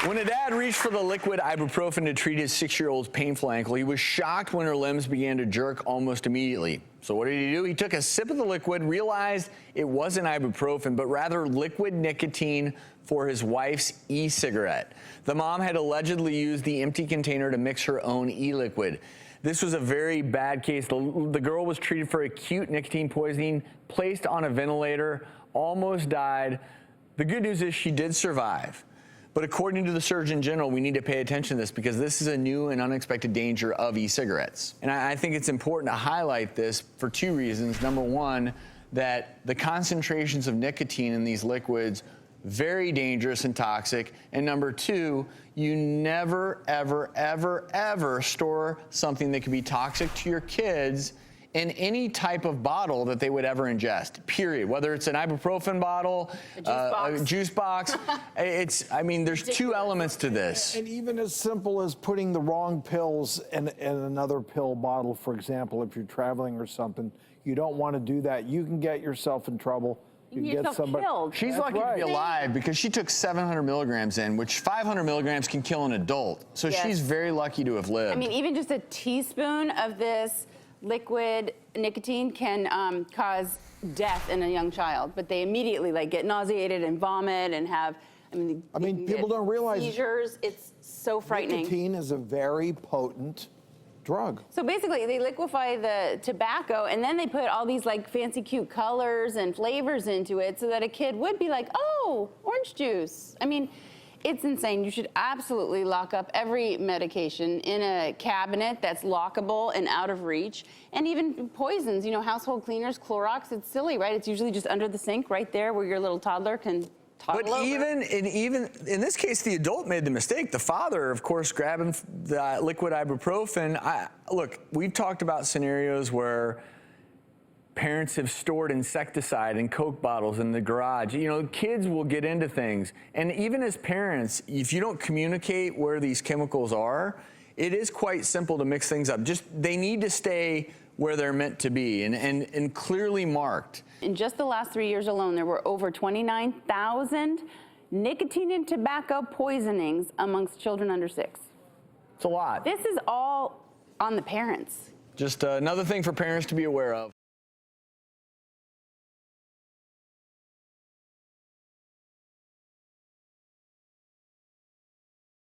When a dad reached for the liquid ibuprofen to treat his 6-year-old's painful ankle, he was shocked when her limbs began to jerk almost immediately. So what did he do? He took a sip of the liquid, realized it wasn't ibuprofen, but rather liquid nicotine for his wife's e-cigarette. The mom had allegedly used the empty container to mix her own e-liquid. This was a very bad case. The girl was treated for acute nicotine poisoning, placed on a ventilator, almost died. The good news is she did survive. But according to the Surgeon General, we need to pay attention to this because this is a new and unexpected danger of e-cigarettes. And I think it's important to highlight this for 2 reasons. Number one, that the concentrations of nicotine in these liquids, very dangerous and toxic. And number 2, you never, ever, ever, ever store something that could be toxic to your kids in any type of bottle that they would ever ingest, period. Whether it's an ibuprofen bottle, a juice box. I mean, there's 2 elements to this. And even as simple as putting the wrong pills in another pill bottle, for example, if you're traveling or something, you don't want to do that. You can get yourself in trouble. You can get somebody killed. She's lucky to be alive because she took 700 milligrams in, which 500 milligrams can kill an adult. So she's very lucky to have lived. I mean, even just a teaspoon of this liquid nicotine can cause death in a young child, but they immediately get nauseated and vomit and have, I mean people don't realize seizures. It's so frightening. Nicotine is a very potent drug. So basically they liquefy the tobacco and then they put all these fancy cute colors and flavors into it so that a kid would be like, oh, orange juice. I mean, it's insane. You should absolutely lock up every medication in a cabinet that's lockable and out of reach. And even poisons, household cleaners, Clorox, it's silly, right? It's usually just under the sink right there where your little toddler can toddle over. But even in this case, the adult made the mistake. The father, of course, grabbing the liquid ibuprofen. Look, we've talked about scenarios where parents have stored insecticide in Coke bottles in the garage. Kids will get into things. And even as parents, if you don't communicate where these chemicals are, it is quite simple to mix things up. They need to stay where they're meant to be and clearly marked. In just the last 3 years alone, there were over 29,000 nicotine and tobacco poisonings amongst children under 6. It's a lot. This is all on the parents. Just another thing for parents to be aware of.